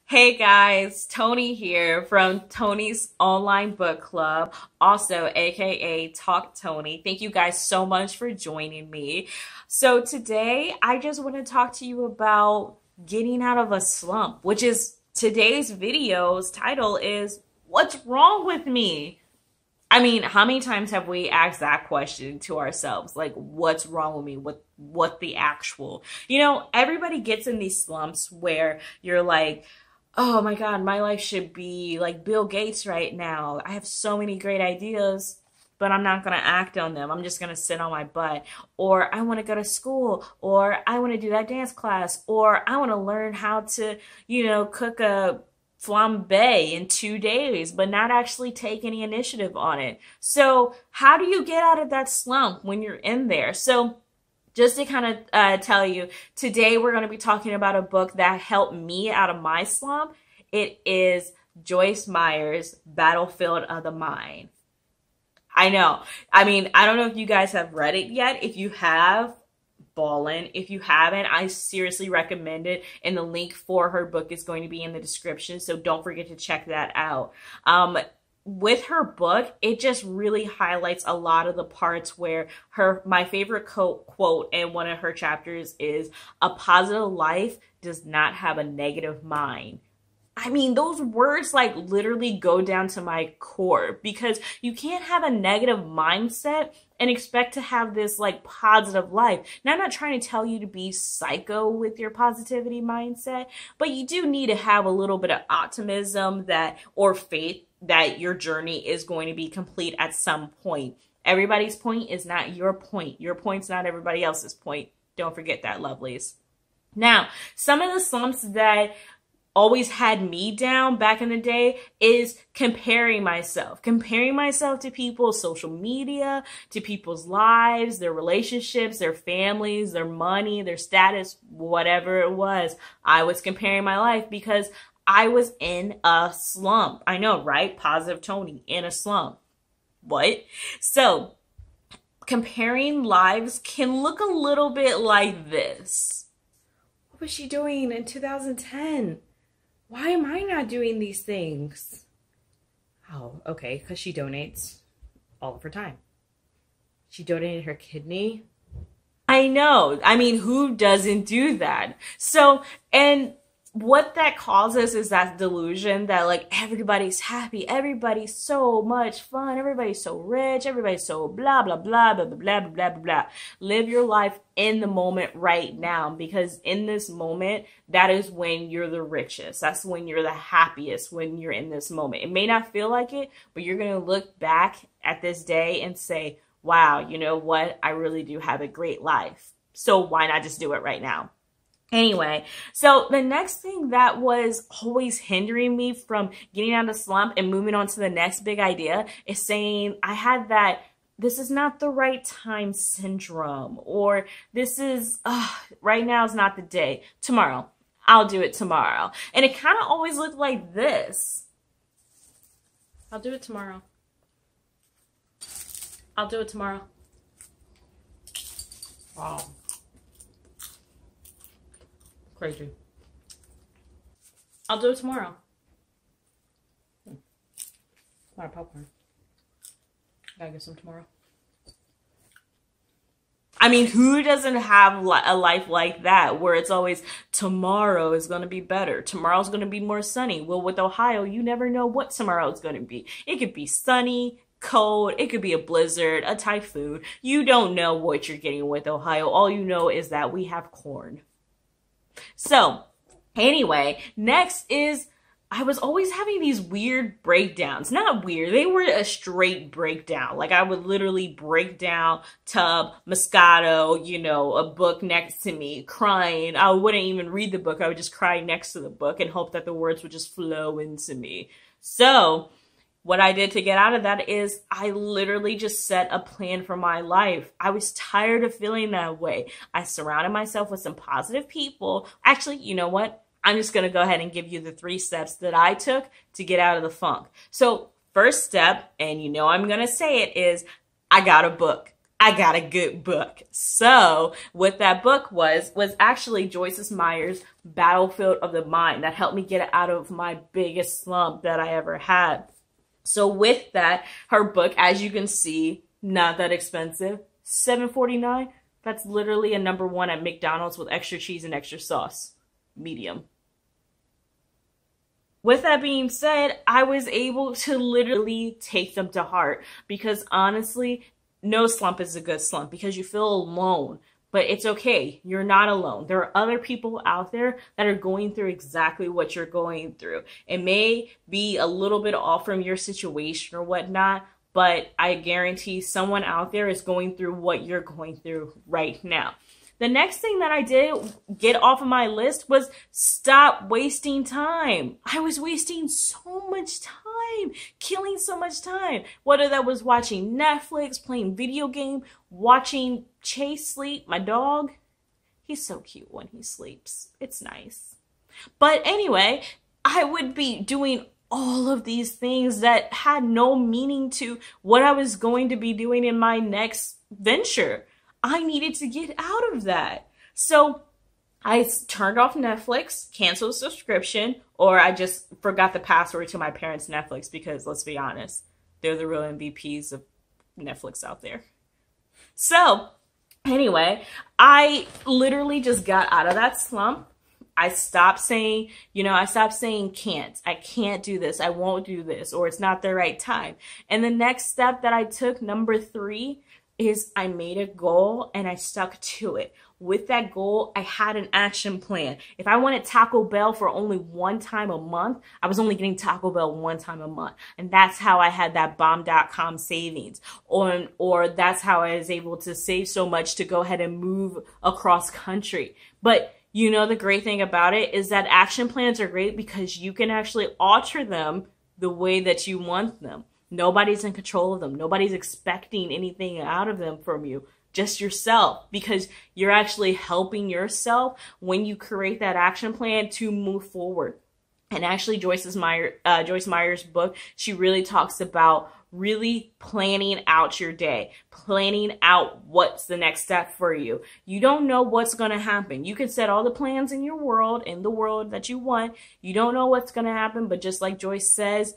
Hey guys, Tony here from Tony's Online Book Club, also aka Talk Tony. Thank you guys so much for joining me. So today I just want to talk to you about getting out of a slump, which is today's video's title is What's Wrong with Me? I mean, how many times have we asked that question to ourselves? Like, what's wrong with me? What the actual? Everybody gets in these slumps where you're like, oh my God, my life should be like Bill Gates right now. I have so many great ideas, but I'm not going to act on them. I'm just going to sit on my butt. Or I want to go to school, or I want to do that dance class, or I want to learn how to, cook a flambe in 2 days, but not actually take any initiative on it. So how do you get out of that slump when you're in there? So just to kind of tell you, today we're going to be talking about a book that helped me out of my slump. It is Joyce Meyer's Battlefield of the Mind. I know. I mean, I don't know if you guys have read it yet. If you have, ballin'. If you haven't, I seriously recommend it. And the link for her book is going to be in the description. So don't forget to check that out. With her book, it just really highlights a lot of the parts where my favorite quote in one of her chapters is, "A positive life does not have a negative mind." I mean, those words like literally go down to my core, because you can't have a negative mindset and expect to have this like positive life. Now, I'm not trying to tell you to be psycho with your positivity mindset, but you do need to have a little bit of optimism or faith that your journey is going to be complete at some point. Everybody's point is not your point. Your point's not everybody else's point. Don't forget that, lovelies. Now, some of the slumps that always had me down back in the day is comparing myself to people's social media, to people's lives, their relationships, their families, their money, their status, whatever it was. I was comparing my life because I was in a slump. I know, right? Positive Tony in a slump. What? So comparing lives can look a little bit like this. What was she doing in 2010? Why am I not doing these things? Oh, okay, because she donates all of her time. She donated her kidney. I know. I mean, who doesn't do that? So, and what that causes is that delusion that like everybody's happy, everybody's so much fun, everybody's so rich, everybody's so blah, blah, blah, blah, blah, blah, blah, blah, blah. Live your life in the moment right now, because in this moment, that is when you're the richest. That's when you're the happiest, when you're in this moment. It may not feel like it, but you're going to look back at this day and say, wow, you know what? I really do have a great life. So why not just do it right now? Anyway, so the next thing that was always hindering me from getting out of the slump and moving on to the next big idea is saying I had that this is not the right time syndrome, or this is, right now is not the day. Tomorrow, I'll do it tomorrow. And it kind of always looked like this. I'll do it tomorrow. I'll do it tomorrow. Wow. Crazy. I'll do it tomorrow. A lot of popcorn. Gotta get some tomorrow. I mean, who doesn't have a life like that where it's always tomorrow is going to be better. Tomorrow's going to be more sunny. Well, with Ohio, you never know what tomorrow is going to be. It could be sunny, cold. It could be a blizzard, a typhoon. You don't know what you're getting with Ohio. All you know is that we have corn. So anyway, next is I was always having these weird breakdowns. Not weird, they were a straight breakdown. Like I would literally break down, tub, Moscato, a book next to me, crying. I wouldn't even read the book. I would just cry next to the book and hope that the words would just flow into me. So what I did to get out of that is I literally just set a plan for my life. I was tired of feeling that way. I surrounded myself with some positive people. Actually, you know what? I'm just going to go ahead and give you the 3 steps that I took to get out of the funk. So first step, and I'm going to say it, is I got a book. I got a good book. So what that book was actually Joyce Meyer's Battlefield of the Mind that helped me get out of my biggest slump that I ever had. So with that, her book, as you can see, not that expensive, $7.49. That's literally a #1 at McDonald's with extra cheese and extra sauce. Medium. With that being said, I was able to literally take them to heart because honestly, no slump is a good slump because you feel alone, but it's okay. You're not alone. There are other people out there that are going through exactly what you're going through. It may be a little bit off from your situation or whatnot, but I guarantee someone out there is going through what you're going through right now. The next thing that I did get off of my list was stop wasting time. I was wasting so much time, killing so much time. Whether that was watching Netflix, playing video game, watching Chase sleep, my dog. He's so cute when he sleeps. It's nice. But anyway, I would be doing all of these things that had no meaning to what I was going to be doing in my next venture. I needed to get out of that. So I turned off Netflix, canceled subscription, or I just forgot the password to my parents' Netflix because let's be honest, they're the real MVPs of Netflix out there. So anyway, I literally just got out of that slump. I stopped saying, can't. I can't do this. I won't do this, or it's not the right time. And the next step that I took, #3, is I made a goal and I stuck to it. With that goal, I had an action plan. If I wanted Taco Bell for only 1 time a month, I was only getting Taco Bell 1 time a month. And that's how I had that bomb.com savings. Or that's how I was able to save so much to go ahead and move across country. But you know, the great thing about it is that action plans are great because you can actually alter them the way that you want them. Nobody's in control of them. Nobody's expecting anything out of them from you, just yourself, because you're actually helping yourself when you create that action plan to move forward. And actually, Joyce Meyer's book, she really talks about really planning out your day, planning out what's the next step for you. You don't know what's going to happen. You can set all the plans in your world, in the world that you want. You don't know what's going to happen, but just like Joyce says,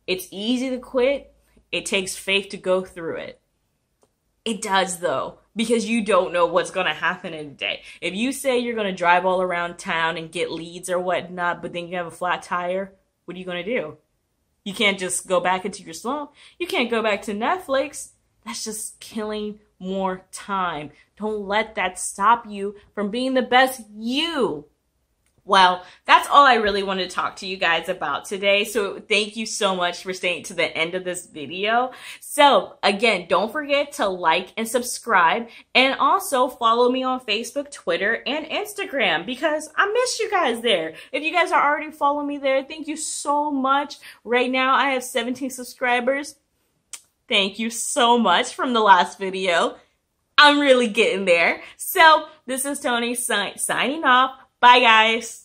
it's easy to quit. It takes faith to go through it. It does though, because you don't know what's going to happen in a day. If you say you're going to drive all around town and get leads or whatnot, but then you have a flat tire, what are you going to do? You can't just go back into your slump. You can't go back to Netflix. That's just killing more time. Don't let that stop you from being the best you. Well, that's all I really wanted to talk to you guys about today. So thank you so much for staying to the end of this video. So again, don't forget to like and subscribe, and also follow me on Facebook, Twitter, and Instagram because I miss you guys there. If you guys are already following me there, thank you so much. Right now I have 17 subscribers. Thank you so much from the last video. I'm really getting there. So this is Tony signing off. Bye, guys.